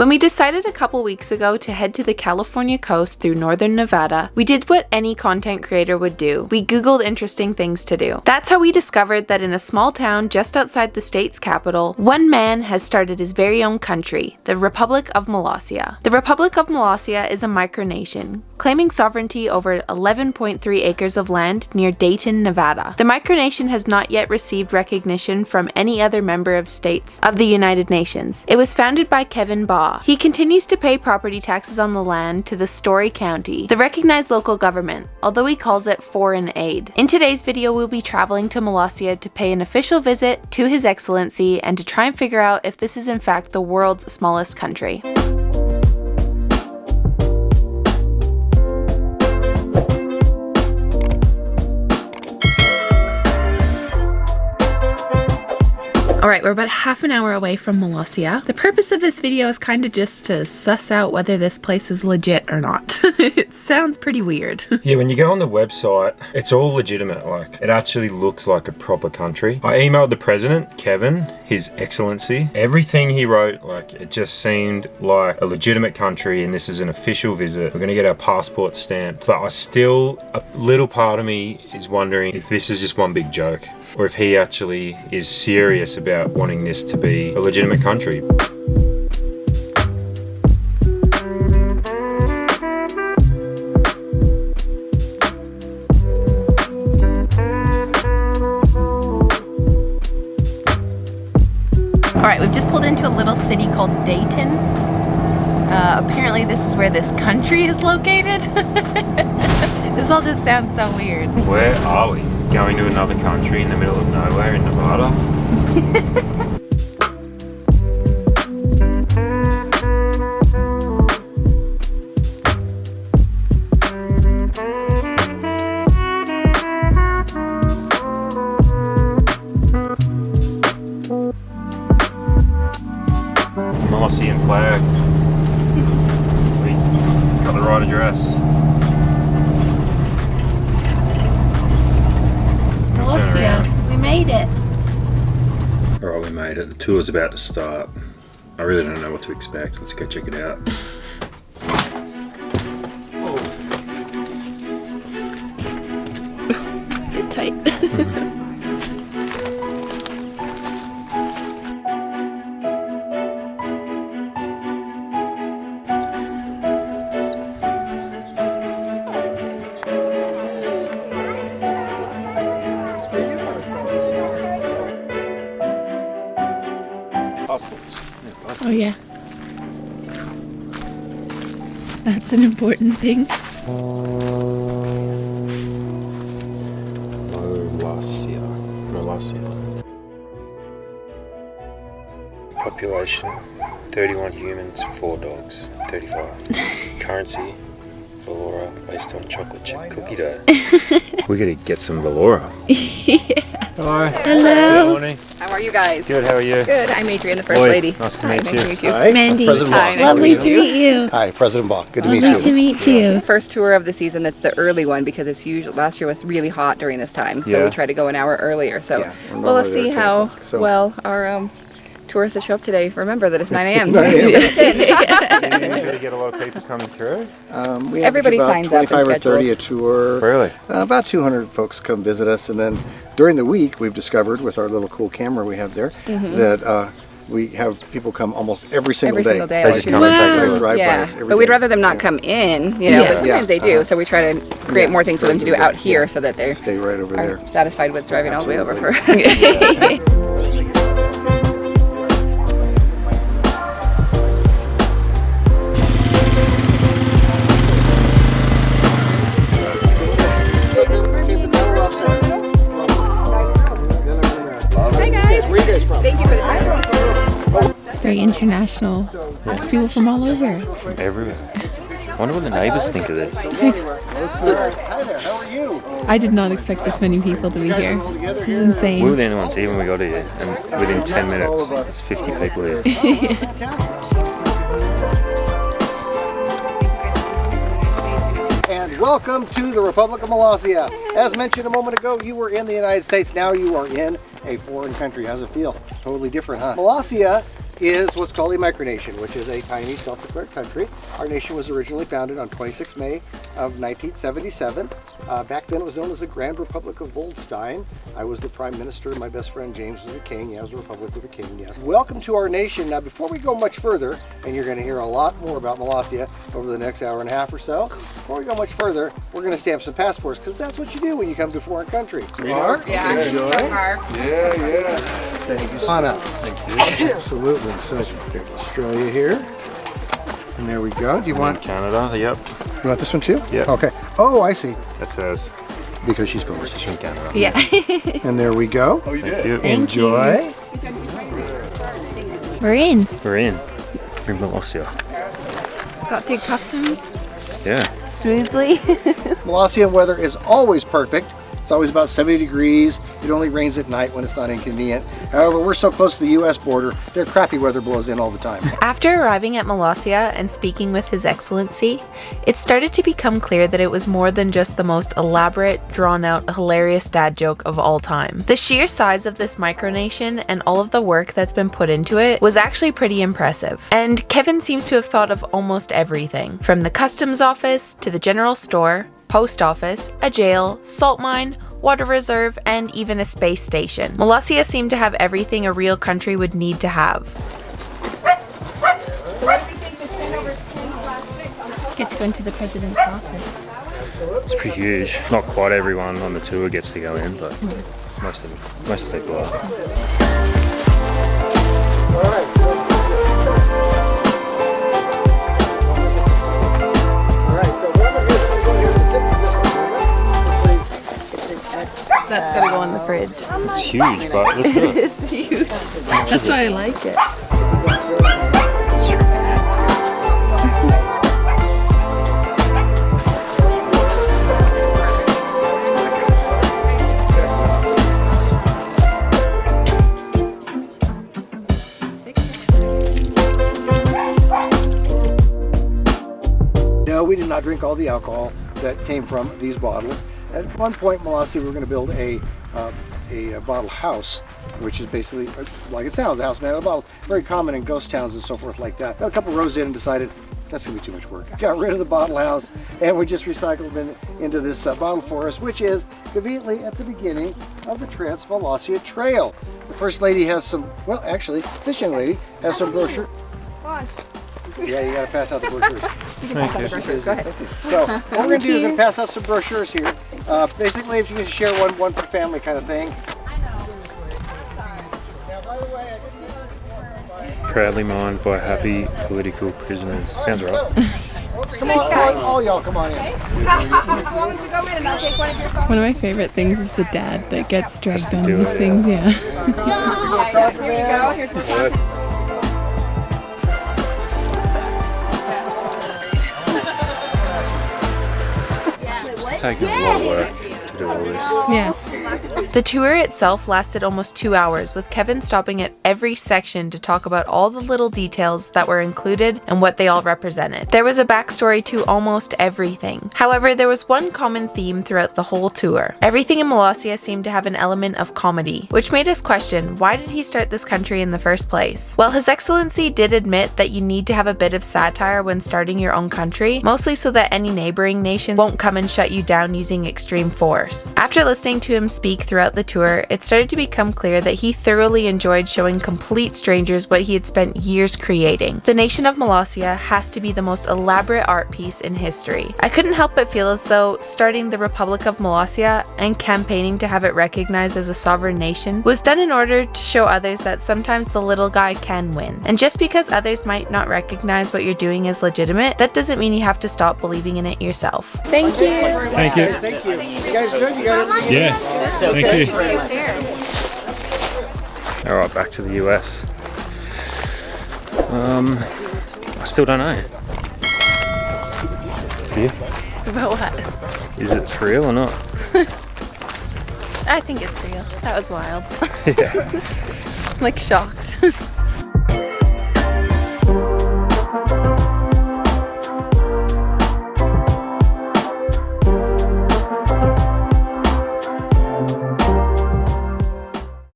When we decided a couple weeks ago to head to the California coast through northern Nevada, we did what any content creator would do. We Googled interesting things to do. That's how we discovered that in a small town just outside the state's capital, one man has started his very own country, the Republic of Molossia. The Republic of Molossia is a micronation, claiming sovereignty over 11.3 acres of land near Dayton, Nevada. The micronation has not yet received recognition from any other member of states of the United Nations. It was founded by Kevin Baugh. He continues to pay property taxes on the land to the Story County, the recognized local government, although he calls it foreign aid. In today's video, we'll be traveling to Molossia to pay an official visit to His Excellency and to try and figure out if this is in fact the world's smallest country. Alright, we're about half an hour away from Molossia. The purpose of this video is kind of just to suss out whether this place is legit or not. It sounds pretty weird. Yeah, when you go on the website, it's all legitimate. Like, it actually looks like a proper country. I emailed the president, Kevin, His Excellency. Everything he wrote, like, it just seemed like a legitimate country, and this is an official visit. We're gonna get our passport stamped. But a little part of me is wondering if this is just one big joke, or if he actually is serious about wanting this to be a legitimate country. Alright, we've just pulled into a little city called Dayton. Apparently this is where this country is located. This all just sounds so weird. Where are we? Going to another country in the middle of nowhere in Nevada? Molossian flag. We got the right address. Molossia, we made it. Alright, we made it. The tour's about to start. I really don't know what to expect. Let's go check it out. Bit tight. Passports. Oh yeah. That's an important thing. Molossia. Population 31 humans, 4 dogs, 35. Currency Valora based on chocolate chip cookie dough. We gotta get some Valora. Yeah. Hello. Hello. Good morning. How are you guys? Good, how are you? Good. I'm Adrienne, the First Oi, Lady. nice to Hi, meet nice you. to meet you. Hi, Mandy. President Hi, Baugh. nice Lovely to meet you. Hi, President Baugh. Good to meet Lovely you. to meet you. First tour of the season. That's the early one because it's usually last year was really hot during this time, so Yeah. we try to go an hour earlier. So Yeah, we're well, let's normally see there at how 10 o'clock, so- well our tourists that show up today remember that it's 9 a.m. 9 a.m. You really get a lot of people coming through? We Everybody average signs about up 25 and or 30 a schedules. tour. Really? About 200 folks come visit us, and then during the week we've discovered with our little cool camera we have there that we have people come almost every single day. day. They just come and They take a drive by Yeah, us every but we'd day. rather them not come in, you know, Yeah. but sometimes they do. So we try to create Yeah, more things for them to do yeah. out here so that they Stay right over are there. satisfied with driving all the way over for. Very international. There's people from all over. Everywhere. I wonder what the neighbours think of this. Hi there, how are you? I did not expect this many people to be here. This is insane. We were the only ones here when we got here, and within 10 minutes, there's 50 people here. And welcome to the Republic of Molossia. As mentioned a moment ago, you were in the United States. Now you are in a foreign country. How's it feel? Totally different, huh? Molossia is what's called a micronation, which is a tiny self-declared country. Our nation was originally founded on 26 May of 1977. Back then it was known as the Grand Republic of Molossia. I was the Prime Minister. My best friend James was the king. Yeah, it was a Republic with a king, yes. Welcome to our nation. Now, before we go much further, and you're going to hear a lot more about Molossia over the next hour and a half or so, before we go much further, we're going to stamp some passports, because that's what you do when you come to a foreign country. Yeah, Enjoy. Yeah. Thank you, Anna. Thank you. Absolutely. So, Australia here. And there we go. Do you want Canada, yep. You want this one too? Yeah. Okay. Oh, I see. That's hers. Because she's from Canada. Yeah. And there we go. Oh, you Thank did? you. Enjoy. We're in. We're in Molossia. Got through customs Yeah. smoothly. Molossia weather is always perfect. It's always about 70 degrees. It only rains at night when it's not inconvenient. However, we're so close to the US border, their crappy weather blows in all the time. After arriving at Molossia and speaking with His Excellency, it started to become clear that it was more than just the most elaborate, drawn-out, hilarious dad joke of all time. The sheer size of this micronation and all of the work that's been put into it was actually pretty impressive. And Kevin seems to have thought of almost everything, from the customs office to the general store, post office, a jail, salt mine, water reserve, and even a space station. Molossia seemed to have everything a real country would need to have. Get to go into the president's office. It's pretty huge. Not quite everyone on the tour gets to go in, but most of the people are. That's gotta go in the fridge. It's huge, but let's do It it. is huge. That's why I like it. No, we did not drink all the alcohol that came from these bottles. At one point, Molossia, we were going to build a bottle house, which is basically, like it sounds, a house made out of bottles. Very common in ghost towns and so forth like that. Got a couple rows in and decided that's going to be too much work. Got rid of the bottle house, and we just recycled them into this bottle forest, which is conveniently at the beginning of the Trans-Molossia Trail. The First Lady has some, well, actually, this young lady has some brochure. Yeah, you got to pass out the brochures. Go ahead. So what we're going to do is pass out some brochures here. Basically, if you can share one per family kind of thing. Proudly mined by happy political prisoners. Sounds right. Come on, all y'all, come on in. One of my favorite things is the dad that gets dragged on do these it. things, yeah. Here you go. Here's the It's taken a lot of work to do all this. Yeah. The tour itself lasted almost 2 hours, with Kevin stopping at every section to talk about all the little details that were included and what they all represented. There was a backstory to almost everything. However, there was one common theme throughout the whole tour. Everything in Molossia seemed to have an element of comedy, which made us question, why did he start this country in the first place? Well, His Excellency did admit that you need to have a bit of satire when starting your own country, mostly so that any neighboring nation won't come and shut you down using extreme force. After listening to him speak throughout the tour, it started to become clear that he thoroughly enjoyed showing complete strangers what he had spent years creating. The nation of Molossia has to be the most elaborate art piece in history. I couldn't help but feel as though starting the Republic of Molossia and campaigning to have it recognized as a sovereign nation was done in order to show others that sometimes the little guy can win. And just because others might not recognize what you're doing as legitimate, that doesn't mean you have to stop believing in it yourself. Thank you. Thank you. Thank you. You guys good? You got everything? Yeah. Thank you. Alright, back to the US. I still don't know. Yeah. About what? Is it real or not? I think it's real. That was wild. Yeah. Like shocked.